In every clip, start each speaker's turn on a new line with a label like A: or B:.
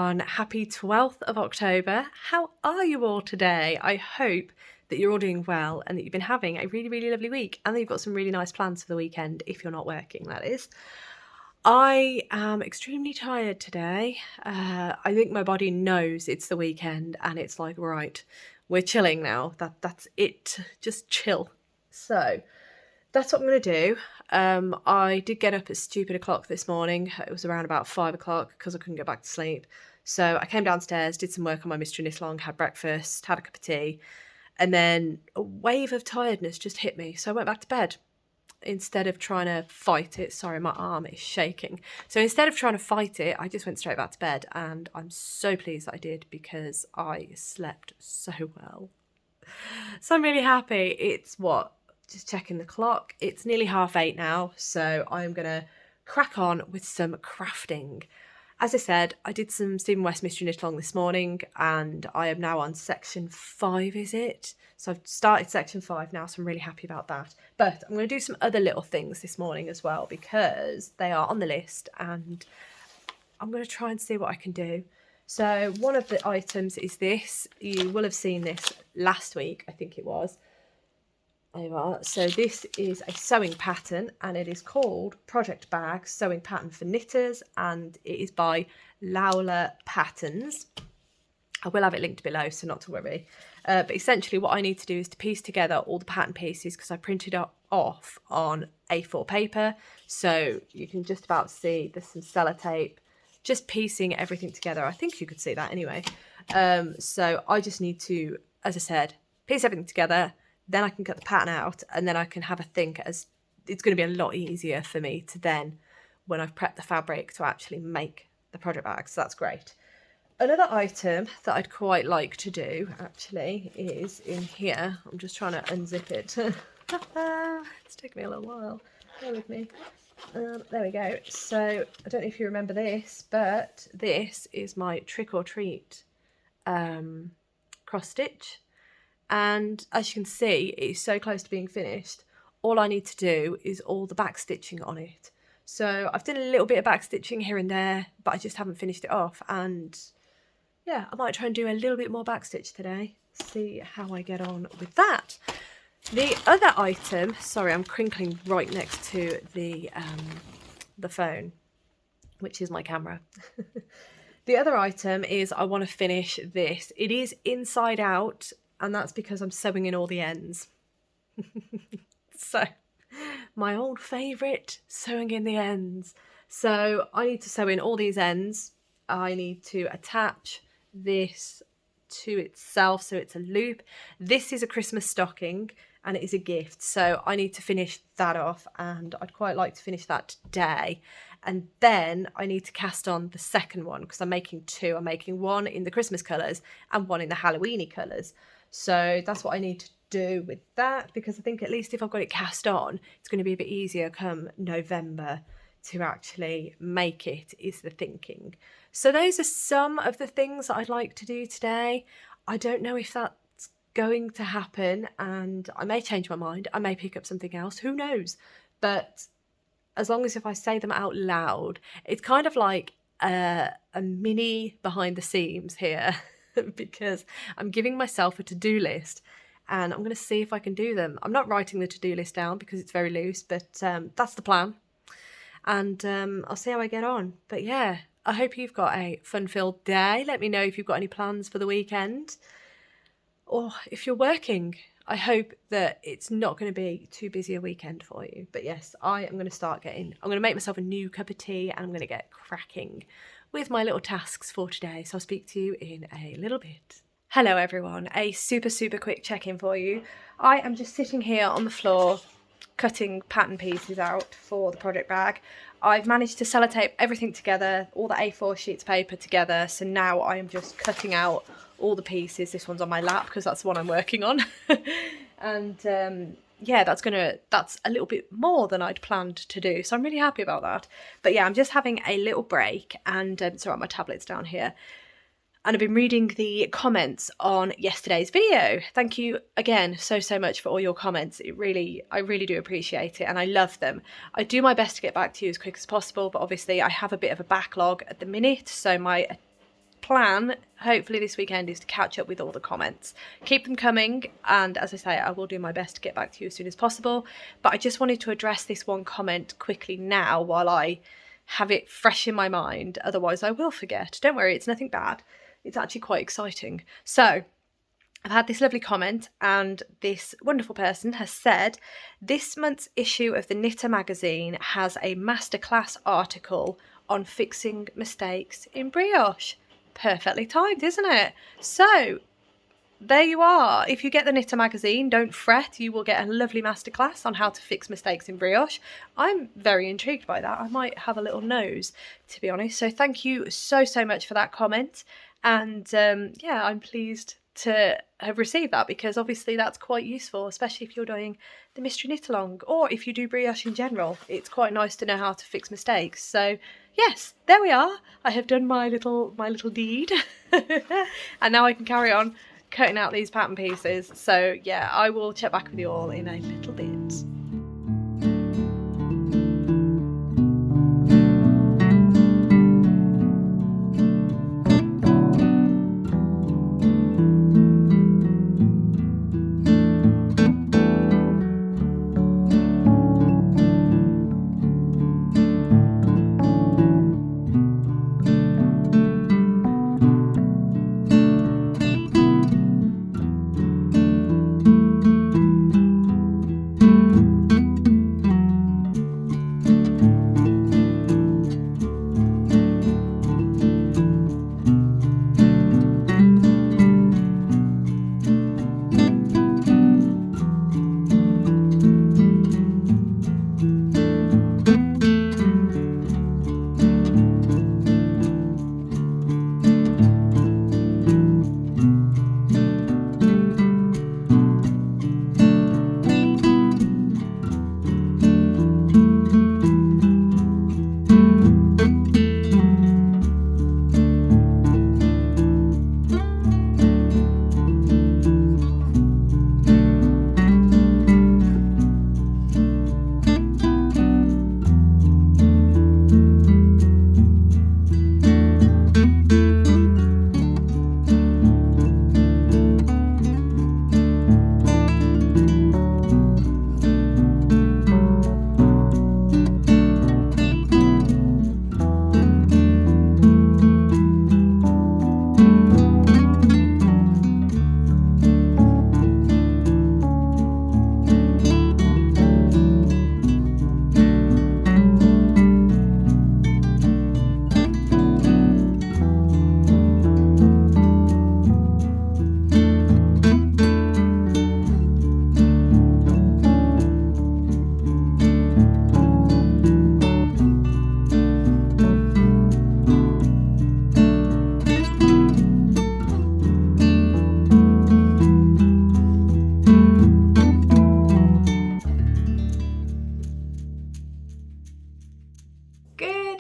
A: everyone, happy 12th of October. How are you all today? I hope that you're all doing well and that you've been having a really, really lovely week and that you've got some really nice plans for the weekend, if you're not working, that is. I am extremely tired today. I think my body knows it's the weekend and it's like, right, we're chilling now. That's it. Just chill. So that's what I'm going to do. I did get up at stupid o'clock this morning. It was around about 5 o'clock because I couldn't get back to sleep. So I came downstairs, did some work on my Mystery Knit Along, had breakfast, had a cup of tea, and then a wave of tiredness just hit me. So I went back to bed instead of trying to fight it. Sorry, my arm is shaking. So instead of trying to fight it, I just went straight back to bed, and I'm so pleased that I did because I slept so well. So I'm really happy. It's what? Just checking the clock. It's nearly 8:30 now, so I'm going to crack on with some crafting. As I said, I did some Stephen West Mystery Knit Along this morning, and I am now on section 5, is it? So I've started section 5 now, so I'm really happy about that. But I'm going to do some other little things this morning as well, because they are on the list, and I'm going to try and see what I can do. So one of the items is this. You will have seen this last week, I think it was. So this is a sewing pattern, and it is called Project Bag Sewing Pattern for Knitters, and it is by Laula Patterns. I will have it linked below, so not to worry. But essentially what I need to do is to piece together all the pattern pieces, because I printed it off on A4 paper, so you can just about see there's some sellotape, just piecing everything together. I think you could see that anyway. So I just need to, as I said, piece everything together. Then I can cut the pattern out, and then I can have a think, as it's going to be a lot easier for me to then, when I've prepped the fabric, to actually make the project bag. So that's great. Another item that I'd quite like to do actually is in here. I'm just trying to unzip it. It's taken me a little while. Bear with me. There we go. So I don't know if you remember this, but this is my Trick or Treat cross stitch. And as you can see, it's so close to being finished. All I need to do is all the back stitching on it. So I've done a little bit of back stitching here and there, but I just haven't finished it off. And yeah, I might try and do a little bit more back stitch today. See how I get on with that. The other item, sorry, I'm crinkling right next to the phone, which is my camera. The other item is I want to finish this. It is inside out, and that's because I'm sewing in all the ends. So, my old favourite, sewing in the ends. So I need to sew in all these ends. I need to attach this to itself, so it's a loop. This is a Christmas stocking, and it is a gift. So I need to finish that off, and I'd quite like to finish that today. And then I need to cast on the second one, because I'm making two. I'm making one in the Christmas colours and one in the Halloweeny colours. So that's what I need to do with that, because I think at least if I've got it cast on, it's going to be a bit easier come November to actually make it, is the thinking. So those are some of the things that I'd like to do today. I don't know if that's going to happen, and I may change my mind. I may pick up something else, who knows? But as long as if I say them out loud, it's kind of like a mini behind the seams here. Because I'm giving myself a to-do list, and I'm going to see if I can do them. I'm not writing the to-do list down because it's very loose, but that's the plan. And I'll see how I get on. But yeah, I hope you've got a fun-filled day. Let me know if you've got any plans for the weekend. Or if you're working, I hope that it's not going to be too busy a weekend for you. But yes, I'm going to make myself a new cup of tea, and I'm going to get cracking with my little tasks for today. So I'll speak to you in a little bit. Hello everyone, a super quick check-in for you. I am just sitting here on the floor cutting pattern pieces out for the project bag. I've managed to sellotape everything together, all the A4 sheets of paper together, so now I am just cutting out all the pieces. This one's on my lap because that's the one I'm working on. And yeah, that's a little bit more than I'd planned to do, so I'm really happy about that. But yeah, I'm just having a little break, and sorry, my tablet's down here, and I've been reading the comments on yesterday's video. Thank you again so much for all your comments. I really do appreciate it, and I love them. I do my best to get back to you as quick as possible, but obviously I have a bit of a backlog at the minute, so my plan, hopefully this weekend, is to catch up with all the comments. Keep them coming, and as I say, I will do my best to get back to you as soon as possible. But I just wanted to address this one comment quickly now while I have it fresh in my mind, otherwise I will forget. Don't worry, it's nothing bad. It's actually quite exciting. So I've had this lovely comment, and this wonderful person has said, this month's issue of the Knitter magazine has a masterclass article on fixing mistakes in brioche. Perfectly timed, isn't it? So there you are. If you get the Knitter magazine, don't fret, you will get a lovely masterclass on how to fix mistakes in brioche. I'm very intrigued by that. I might have a little nose, to be honest. So thank you so much for that comment. And yeah, I'm pleased to have received that, because obviously that's quite useful, especially if you're doing the mystery knit along, or if you do brioche in general. It's quite nice to know how to fix mistakes. So yes, there we are. I have done my little deed and now I can carry on cutting out these pattern pieces. So yeah, I will check back with you all in a little bit.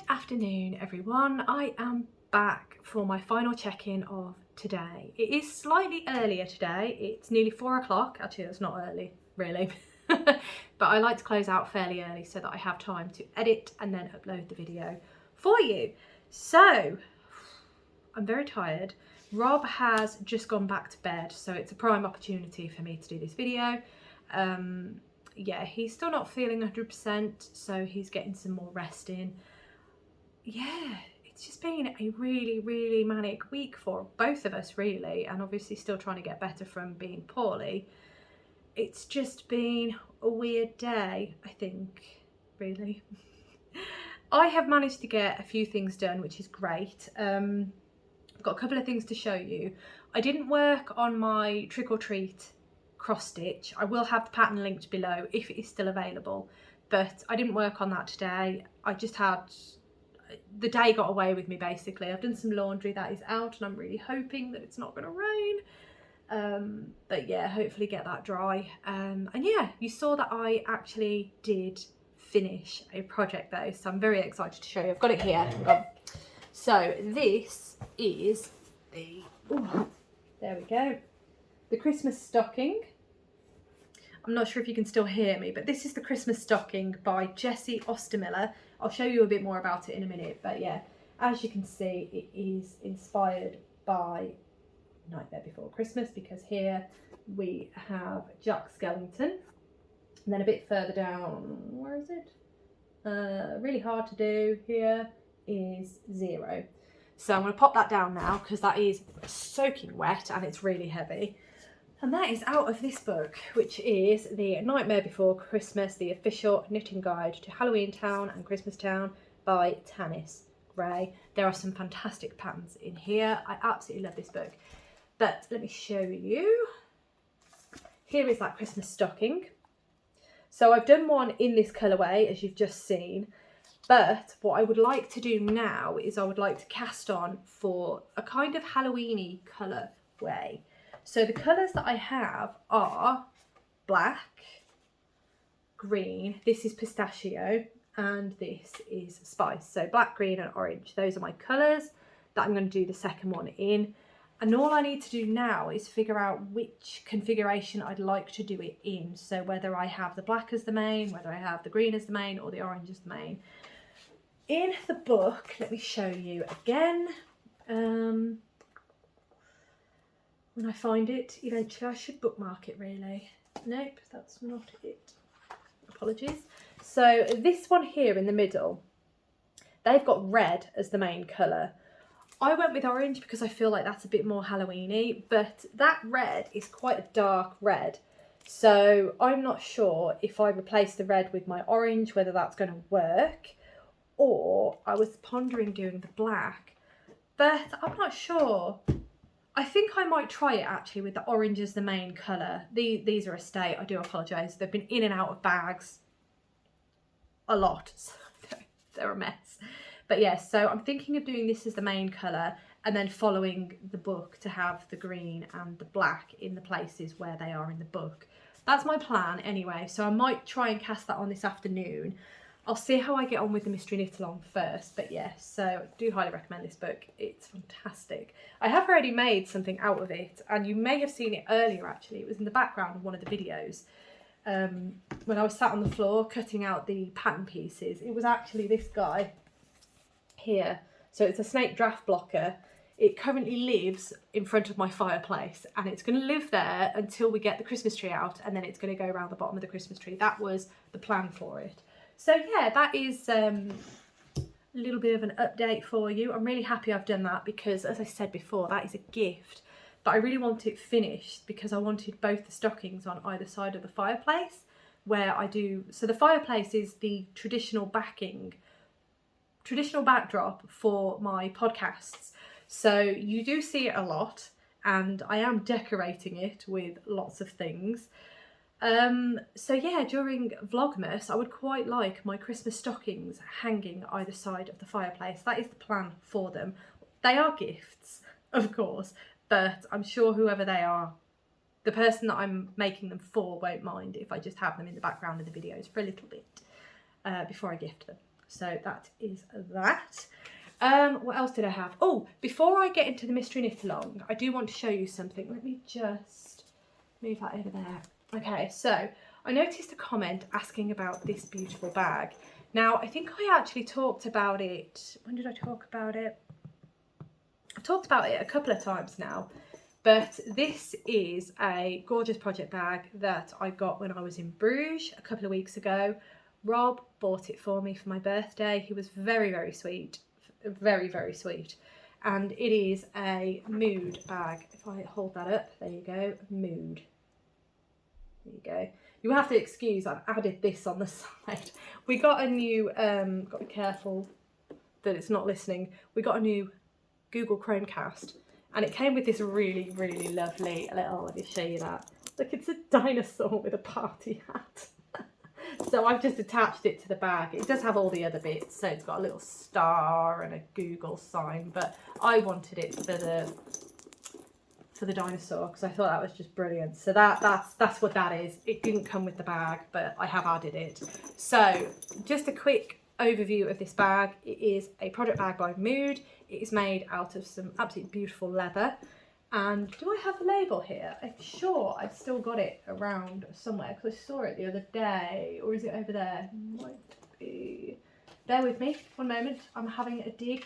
A: Afternoon everyone, I am back for my final check-in of today. It is slightly earlier today, it's nearly 4 o'clock. Actually that's not early really but I like to close out fairly early so that I have time to edit and then upload the video for you. So I'm very tired. Rob has just gone back to bed, so it's a prime opportunity for me to do this video. Yeah, he's still not feeling 100%, so he's getting some more rest in. Yeah, it's just been a really manic week for both of us really, and obviously still trying to get better from being poorly. It's just been a weird day, I think, really. I have managed to get a few things done, which is great. I've got a couple of things to show you. I didn't work on my trick or treat cross stitch. I will have the pattern linked below if it is still available, but I didn't work on that today. I just had, the day got away with me basically. I've done some laundry that is out and I'm really hoping that it's not going to rain. But yeah, hopefully get that dry. And yeah, you saw that I actually did finish a project though, so I'm very excited to show you. I've got it here. So this is the, ooh, there we go, the Christmas stocking. I'm not sure if you can still hear me, but this is the Christmas stocking by Jessie Ostermiller. I'll show you a bit more about it in a minute, but yeah, As you can see, it is inspired by Nightmare Before Christmas, because here we have Jack Skellington, and then a bit further down, where is it? Really hard to do, here is Zero. So I'm going to pop that down now because that is soaking wet and it's really heavy. And that is out of this book, which is the Nightmare Before Christmas, the official knitting guide to Halloween Town and Christmas Town by Tanis Gray. There are some fantastic patterns in here. I absolutely love this book. But let me show you. Here is that Christmas stocking. So I've done one in this colourway, as you've just seen. But what I would like to do now is I would like to cast on for a kind of Halloween-y colourway. So the colours that I have are black, green, this is pistachio, and this is spice. So black, green and orange. Those are my colours that I'm going to do the second one in. And all I need to do now is figure out which configuration I'd like to do it in. So whether I have the black as the main, whether I have the green as the main, or the orange as the main. In the book, let me show you again. When I find it, eventually I should bookmark it really. Nope, that's not it. Apologies. So this one here in the middle, they've got red as the main colour. I went with orange because I feel like that's a bit more Halloween-y, but that red is quite a dark red. So I'm not sure if I replace the red with my orange, whether that's going to work. Or I was pondering doing the black, but I'm not sure. I think I might try it actually with the orange as the main colour. These are a state, I do apologise. They've been in and out of bags a lot, so they're a mess. But yes, so I'm thinking of doing this as the main colour and then following the book to have the green and the black in the places where they are in the book. That's my plan anyway, so I might try and cast that on this afternoon. I'll see how I get on with the Mystery Knit Along first, but yes, so I do highly recommend this book. It's fantastic. I have already made something out of it, and you may have seen it earlier actually. It was in the background of one of the videos. When I was sat on the floor cutting out the pattern pieces, it was actually this guy here. So it's a snake draft blocker. It currently lives in front of my fireplace, and it's going to live there until we get the Christmas tree out, and then it's going to go around the bottom of the Christmas tree. That was the plan for it. So yeah, that is a little bit of an update for you. I'm really happy I've done that because, as I said before, that is a gift. But I really want it finished because I wanted both the stockings on either side of the fireplace where I do... So the fireplace is the traditional backdrop for my podcasts. So you do see it a lot, and I am decorating it with lots of things. So yeah, during Vlogmas, I would quite like my Christmas stockings hanging either side of the fireplace. That is the plan for them. They are gifts, of course, but I'm sure whoever they are, the person that I'm making them for won't mind if I just have them in the background of the videos for a little bit before I gift them. So that is that. What else did I have? Oh, before I get into the Mystery Knit Along, I do want to show you something. Let me just move that over there. Okay, so I noticed a comment asking about this beautiful bag. Now, I think I actually talked about it. When did I talk about it? I've talked about it a couple of times now, but this is a gorgeous project bag that I got when I was in Bruges a couple of weeks ago. Rob bought it for me for my birthday. He was very, very sweet. Very, very sweet. And it is a Muud bag. If I hold that up, there you go, Muud. There you go. You have to excuse, I've added this on the side. We got a new, got to be careful that it's not listening. We got a new Google Chromecast, and it came with this really, really lovely little, let me show you that. Look, it's a dinosaur with a party hat. So I've just attached it to the bag. It does have all the other bits, so it's got a little star and a Google sign, but I wanted it for the dinosaur because I thought that was just brilliant. So that's what that is. It didn't come with the bag, but I have added it. So just a quick overview of this bag. It is a project bag by Muud. It is made out of some absolutely beautiful leather. And do I have the label here? I'm sure I've still got it around somewhere because I saw it the other day. Or is it over there? Might be. Bear with me one moment. I'm having a dig.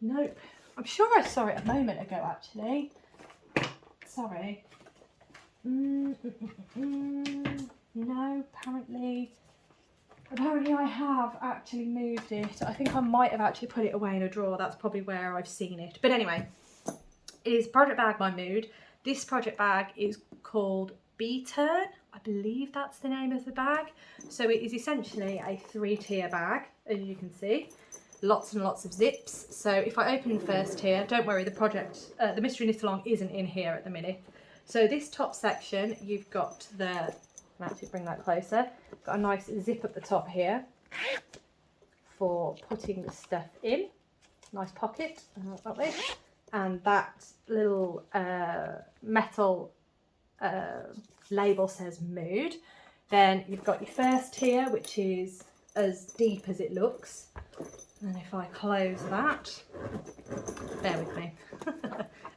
A: Nope. I'm sure I saw it a moment ago, actually. Sorry. No, apparently I have actually moved it. I think I might have actually put it away in a drawer. That's probably where I've seen it. But anyway, it is Project Bag by Mood. This project bag is called B-Turn. I believe that's the name of the bag. So it is essentially a 3-tier bag, as you can see. Lots and lots of zips. So if I open the first tier, don't worry, the mystery knit along isn't in here at the minute. So this top section, you've got I'll actually bring that closer. Got a nice zip at the top here for putting the stuff in. Nice pocket, like this. And that little metal label says Mood. Then you've got your first tier, which is as deep as it looks. And if I close that, bear with me.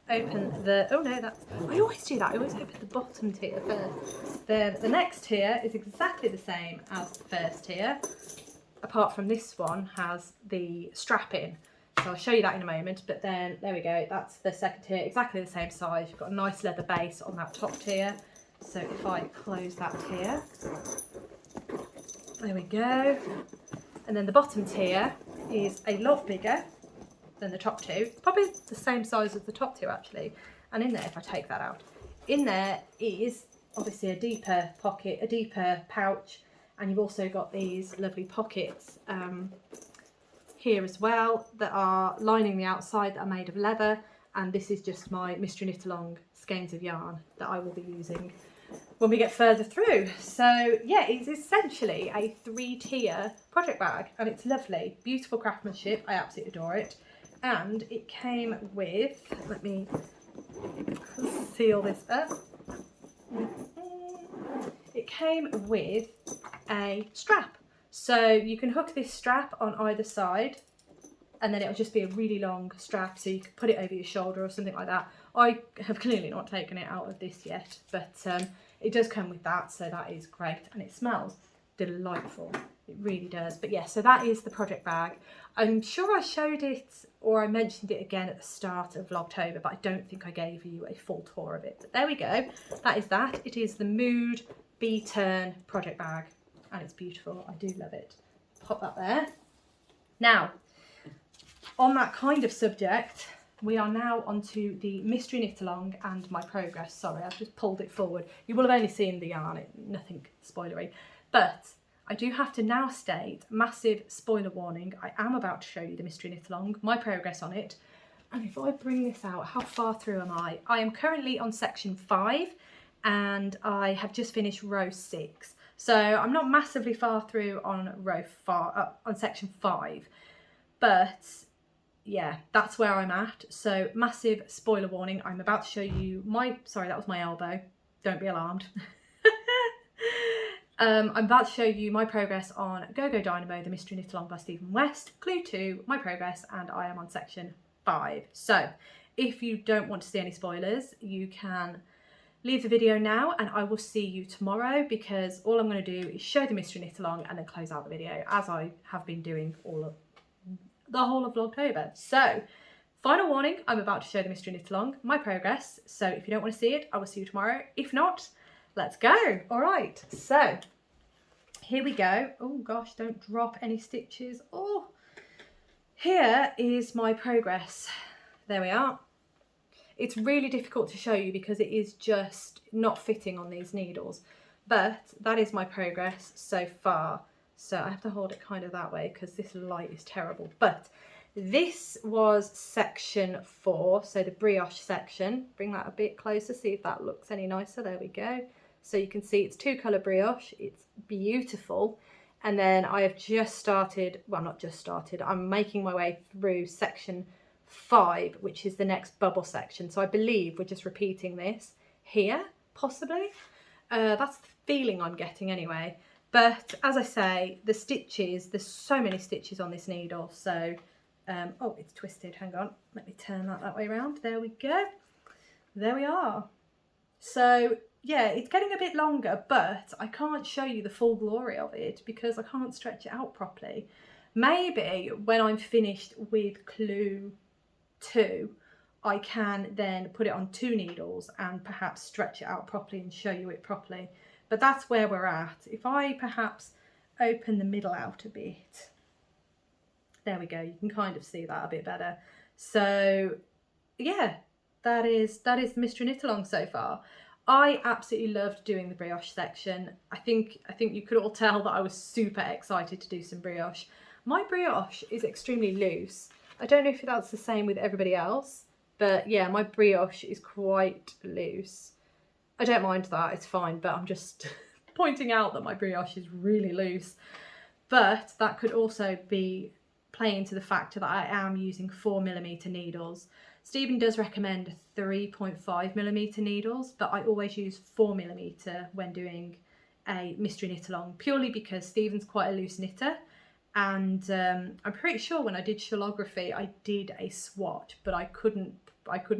A: Open the, oh no, I always do that. I always open the bottom tier first. Then the next tier is exactly the same as the first tier, apart from this one has the strap in. So I'll show you that in a moment, but then there we go. That's the second tier, exactly the same size. You've got a nice leather base on that top tier. So if I close that tier, there we go. And then the bottom tier is a lot bigger than the top two, probably the same size as the top two actually. And in there, if I take that out, in there is obviously a deeper pocket, a deeper pouch, and you've also got these lovely pockets here as well that are lining the outside that are made of leather. And this is just my mystery knit along skeins of yarn that I will be using when we get further through. So yeah, it's essentially a 3-tier project bag and it's lovely, beautiful craftsmanship. I absolutely adore it. And it came with, let me seal this up. It came with a strap. So you can hook this strap on either side and then it'll just be a really long strap so you can put it over your shoulder or something like that. I have clearly not taken it out of this yet, but it does come with that, so that is great. And it smells delightful. It really does. But yeah, so that is the project bag. I'm sure I showed it or I mentioned it again at the start of Vlogtober, but I don't think I gave you a full tour of it. But there we go. That is that. It is the Mood B-Turn project bag and it's beautiful. I do love it. Pop that there. Now, on that kind of subject, we are now onto the mystery knit along and my progress. Sorry, I've just pulled it forward. You will have only seen the yarn, nothing spoilery. But I do have to now state, massive spoiler warning, I am about to show you the mystery knit along, my progress on it. And if I bring this out, how far through am I? I am currently on section 5 and I have just finished row 6. So I'm not massively far through on on section 5, but yeah, that's where I'm at. So massive spoiler warning, I'm about to show you sorry, that was my elbow, don't be alarmed. I'm about to show you my progress on Go Go Dynamo, the mystery knit along by Stephen West, clue 2, my progress, and I am on section 5. So if you don't want to see any spoilers, you can leave the video now and I will see you tomorrow, because all I'm going to do is show the mystery knit along and then close out the video, as I have been doing the whole of Vlogtober. So final warning, I'm about to show the mystery knit along, my progress. So if you don't want to see it, I will see you tomorrow. If not, let's go. All right, so here we go. Oh gosh, don't drop any stitches. Oh, here is my progress. There we are. It's really difficult to show you because it is just not fitting on these needles, but that is my progress so far. So I have to hold it kind of that way because this light is terrible. But this was section 4, so the brioche section. Bring that a bit closer, see if that looks any nicer. There we go. So you can see it's 2-colour brioche. It's beautiful. And then I have just started, well, not just started, I'm making my way through section 5, which is the next bubble section. So I believe we're just repeating this here, possibly. That's the feeling I'm getting anyway. But as I say, the stitches, there's so many stitches on this needle. So, oh, it's twisted. Hang on. Let me turn that way around. There we go. There we are. So, yeah, it's getting a bit longer, but I can't show you the full glory of it because I can't stretch it out properly. Maybe when I'm finished with clue 2, I can then put it on 2 needles and perhaps stretch it out properly and show you it properly. But that's where we're at. If I perhaps open the middle out a bit, there we go, you can kind of see that a bit better. So yeah, that is the mystery knit along so far. I absolutely loved doing the brioche section. I think you could all tell that I was super excited to do some brioche. My brioche is extremely loose. I don't know if that's the same with everybody else, but yeah, my brioche is quite loose. I don't mind that, it's fine, but I'm just pointing out that my brioche is really loose. But that could also be playing to the factor that I am using 4mm needles. Stephen does recommend 3.5mm needles, but I always use 4mm when doing a mystery knit along, purely because Stephen's quite a loose knitter. And I'm pretty sure when I did shellography, I did a swatch, but I couldn't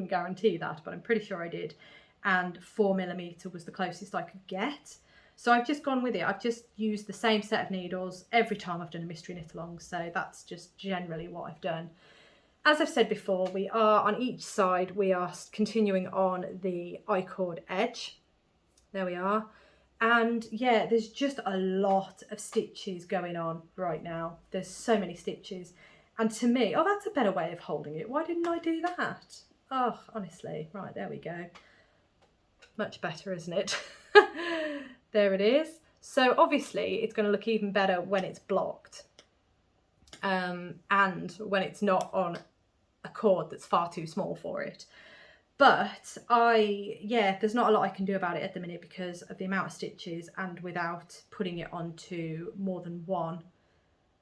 A: guarantee that, but I'm pretty sure I did. And 4mm was the closest I could get. So I've just gone with it. I've just used the same set of needles every time I've done a mystery knit along. So that's just generally what I've done. As I've said before, we are on each side, we are continuing on the I-cord edge. There we are. And yeah, there's just a lot of stitches going on right now. There's so many stitches. And to me, oh, that's a better way of holding it. Why didn't I do that? Oh, honestly. Right, there we go. Much better, isn't it? There it is. So obviously it's going to look even better when it's blocked. And when it's not on a cord that's far too small for it. But there's not a lot I can do about it at the minute because of the amount of stitches and without putting it onto more than one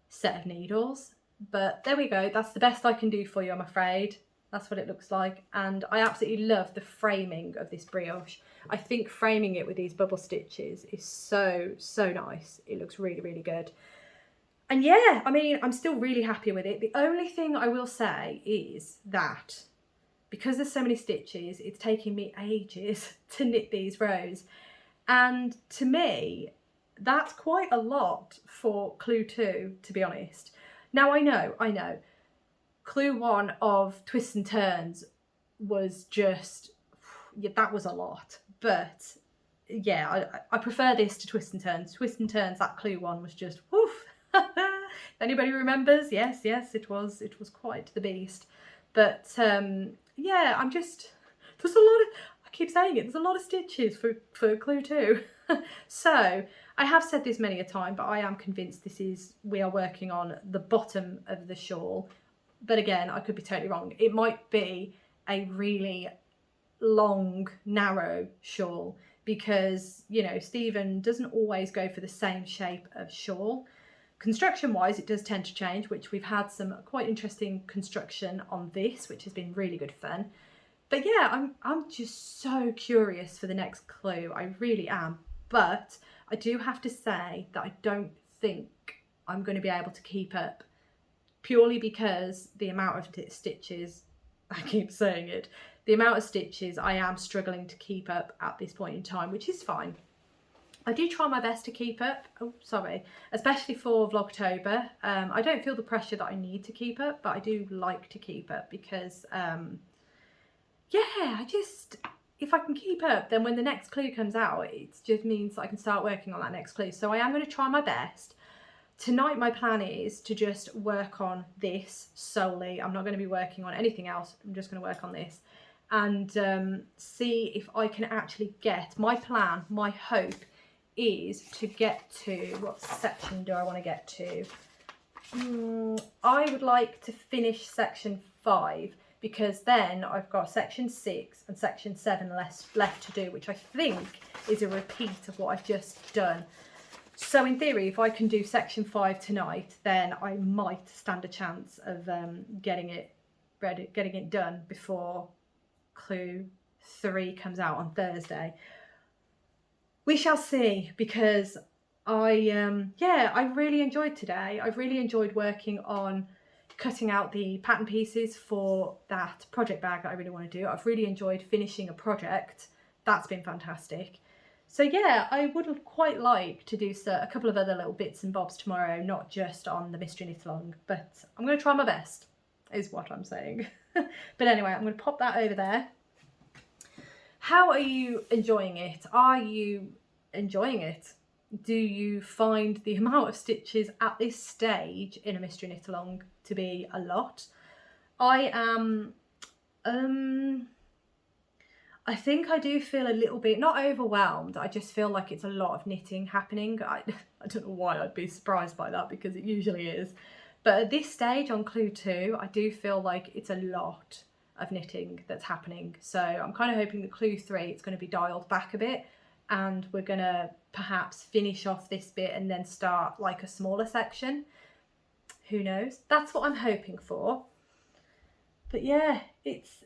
A: set of needles. But there we go, that's the best I can do for you, I'm afraid. That's what it looks like. And I absolutely love the framing of this brioche. I think framing it with these bubble stitches is so nice. It looks really, really good. And yeah, I mean, I'm still really happy with it. The only thing I will say is that because there's so many stitches, it's taking me ages to knit these rows. And to me, that's quite a lot for clue 2, to be honest. Now, I know. Clue 1 of twists and turns was just, yeah, that was a lot. But yeah, I prefer this to twists and turns. Twists and turns, that clue 1 was just, woof. If anybody remembers, yes, it was quite the beast. But yeah, I'm just, there's a lot of, I keep saying it, there's a lot of stitches for clue 2. So I have said this many a time, but I am convinced we are working on the bottom of the shawl. But again, I could be totally wrong. It might be a really long, narrow shawl because, you know, Stephen doesn't always go for the same shape of shawl. Construction wise, it does tend to change, which we've had some quite interesting construction on this, which has been really good fun. But yeah, I'm just so curious for the next clue. I really am. But I do have to say that I don't think I'm going to be able to keep up, purely because the amount of stitches, I keep saying it, the amount of stitches I am struggling to keep up at this point in time, which is fine. I do try my best to keep up, especially for Vlogtober. I don't feel the pressure that I need to keep up, but I do like to keep up because, yeah, if I can keep up, then when the next clue comes out, it just means that I can start working on that next clue. So I am going to try my best. Tonight my plan is to just work on this solely. I'm not going to be working on anything else. I'm just going to work on this and see if I can actually get, my plan, my hope is to get to, what section do I want to get to? I would like to finish section 5 because then I've got section 6 and section 7 left to do, which I think is a repeat of what I've just done. So in theory, if I can do section 5 tonight, then I might stand a chance of getting it ready, getting it done before clue 3 comes out on Thursday. We shall see, because I really enjoyed today. I've really enjoyed working on cutting out the pattern pieces for that project bag that I really want to do. I've really enjoyed finishing a project. That's been fantastic. So yeah, I would quite like to do a couple of other little bits and bobs tomorrow, not just on the mystery knit along, but I'm going to try my best, is what I'm saying. But anyway, I'm going to pop that over there. How are you enjoying it? Are you enjoying it? Do you find the amount of stitches at this stage in a mystery knit along to be a lot? I am, I think I do feel a little bit, not overwhelmed, I just feel like it's a lot of knitting happening. I don't know why I'd be surprised by that, because it usually is. But at this stage on Clue 2, I do feel like it's a lot of knitting that's happening. So I'm kind of hoping that Clue 3, it's going to be dialed back a bit, and we're going to perhaps finish off this bit and then start like a smaller section. Who knows? That's what I'm hoping for. But yeah, it's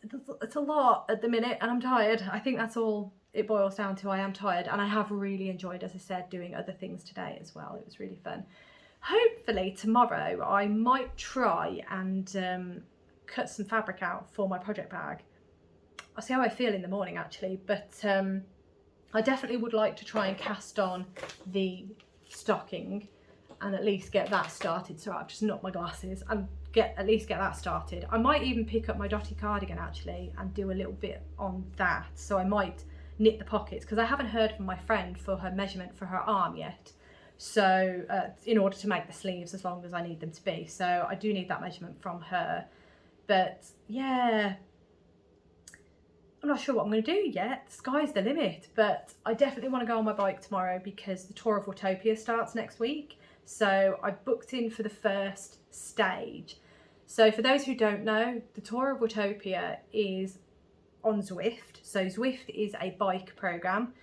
A: a lot at the minute, and I'm tired. I think that's all it boils down to. I am tired, and I have really enjoyed, as I said, doing other things today as well. It was really fun. Hopefully tomorrow I might try and cut some fabric out for my project bag. I'll see how I feel in the morning actually, but I definitely would like to try and cast on the stocking and at least get that started. So I've just knocked my glasses and at least get that started. I might even pick up my dotty cardigan actually and do a little bit on that. So I might knit the pockets, because I haven't heard from my friend for her measurement for her arm yet. So in order to make the sleeves as long as I need them to be. So I do need that measurement from her. But yeah, I'm not sure what I'm going to do yet. The sky's the limit. But I definitely want to go on my bike tomorrow, because the Tour of Wattopia starts next week. So I booked in for the first stage. So for those who don't know, the Tour of Wattopia is on Zwift. So Zwift is a bike program,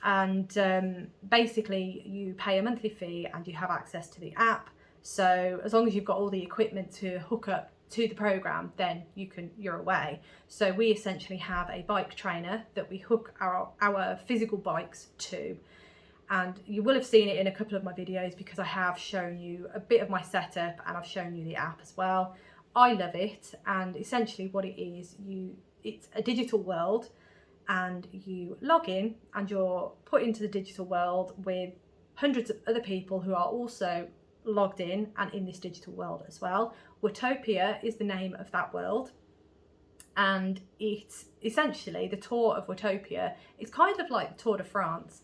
A: and basically you pay a monthly fee and you have access to the app. So as long as you've got all the equipment to hook up to the program, then you're away. So we essentially have a bike trainer that we hook our physical bikes to. And you will have seen it in a couple of my videos, because I have shown you a bit of my setup and I've shown you the app as well. I love it, and essentially what it is, it's a digital world, and you log in and you're put into the digital world with hundreds of other people who are also logged in and in this digital world as well. Wattopia is the name of that world, and it's essentially the Tour of Wattopia. It's kind of like the Tour de France.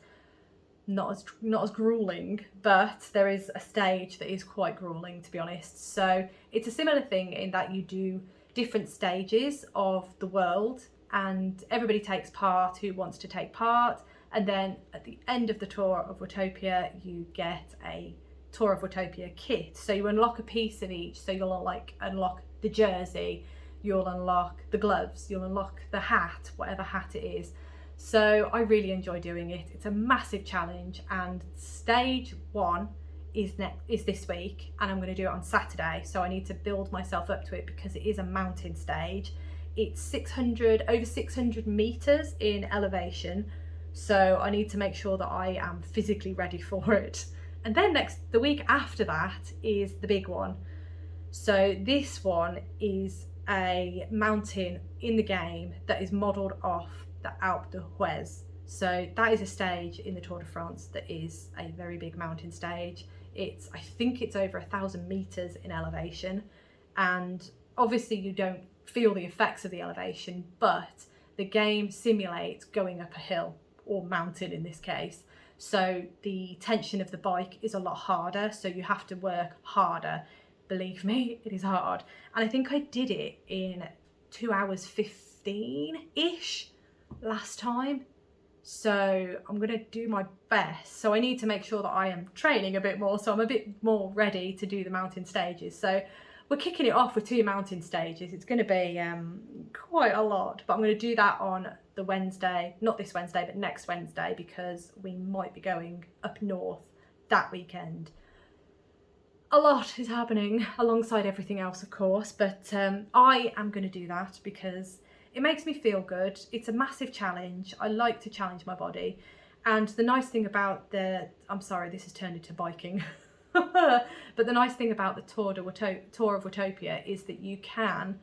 A: Not as grueling, but there is a stage that is quite grueling, to be honest. So it's a similar thing in that you do different stages of the world, and everybody takes part who wants to take part, and then at the end of the Tour of Wattopia you get a Tour of Wattopia kit. So you unlock a piece of each. So you'll like unlock the jersey, you'll unlock the gloves, you'll unlock the hat, whatever hat it is. So I really enjoy doing it. It's a massive challenge, and stage 1 is this week, and I'm going to do it on Saturday. So I need to build myself up to it, because it is a mountain stage. It's over 600 meters in elevation. So I need to make sure that I am physically ready for it. And then the week after that is the big one. So this one is a mountain in the game that is modelled off the Alpe d'Huez. So that is a stage in the Tour de France that is a very big mountain stage. I think it's over 1,000 meters in elevation, and obviously you don't feel the effects of the elevation, but the game simulates going up a hill, or mountain in this case. So the tension of the bike is a lot harder, so you have to work harder. Believe me, it is hard. And I think I did it in 2 hours 15-ish last time. So I'm going to do my best. So I need to make sure that I am training a bit more, so I'm a bit more ready to do the mountain stages. So we're kicking it off with 2 mountain stages. It's going to be quite a lot, but I'm going to do that on the Wednesday, not this Wednesday, but next Wednesday, because we might be going up north that weekend. A lot is happening alongside everything else, of course, but I am going to do that because it makes me feel good. It's a massive challenge. I like to challenge my body. And the nice thing about I'm sorry, this has turned into biking. But the nice thing about the Tour of Wattopia is that you can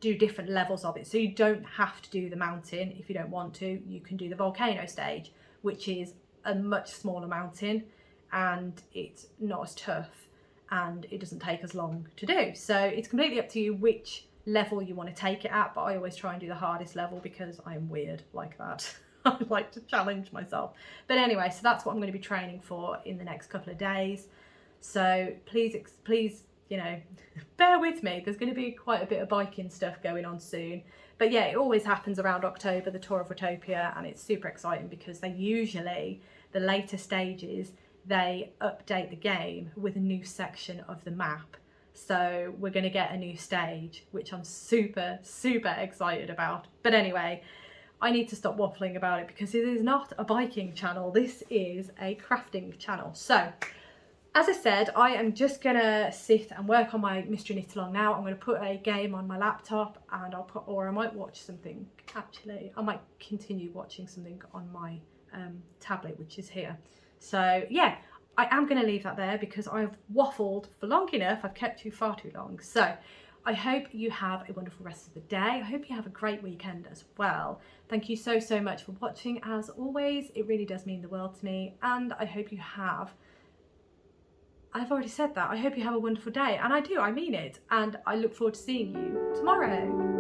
A: do different levels of it. So you don't have to do the mountain if you don't want to. You can do the volcano stage, which is a much smaller mountain, and it's not as tough. and it doesn't take as long to do. So it's completely up to you which level you want to take it at, but I always try and do the hardest level because I am weird like that. I like to challenge myself. But anyway, so that's what I'm going to be training for in the next couple of days. So please, you know, bear with me. There's going to be quite a bit of biking stuff going on soon. But yeah, it always happens around October, the Tour of Watopia, and it's super exciting because they usually, the later stages, they update the game with a new section of the map. So we're going to get a new stage, which I'm super, super excited about. But anyway, I need to stop waffling about it because it is not a biking channel. This is a crafting channel. So as I said, I am just gonna sit and work on my Mystery Knit Along now. I'm gonna put a game on my laptop and or I might watch something. Actually, I might continue watching something on my tablet, which is here. So yeah, I am gonna leave that there because I've waffled for long enough. I've kept you far too long. So I hope you have a wonderful rest of the day. I hope you have a great weekend as well. Thank you so, so much for watching. As always, it really does mean the world to me. And I hope you have, I've already said that, I hope you have a wonderful day. And I do, I mean it. And I look forward to seeing you tomorrow.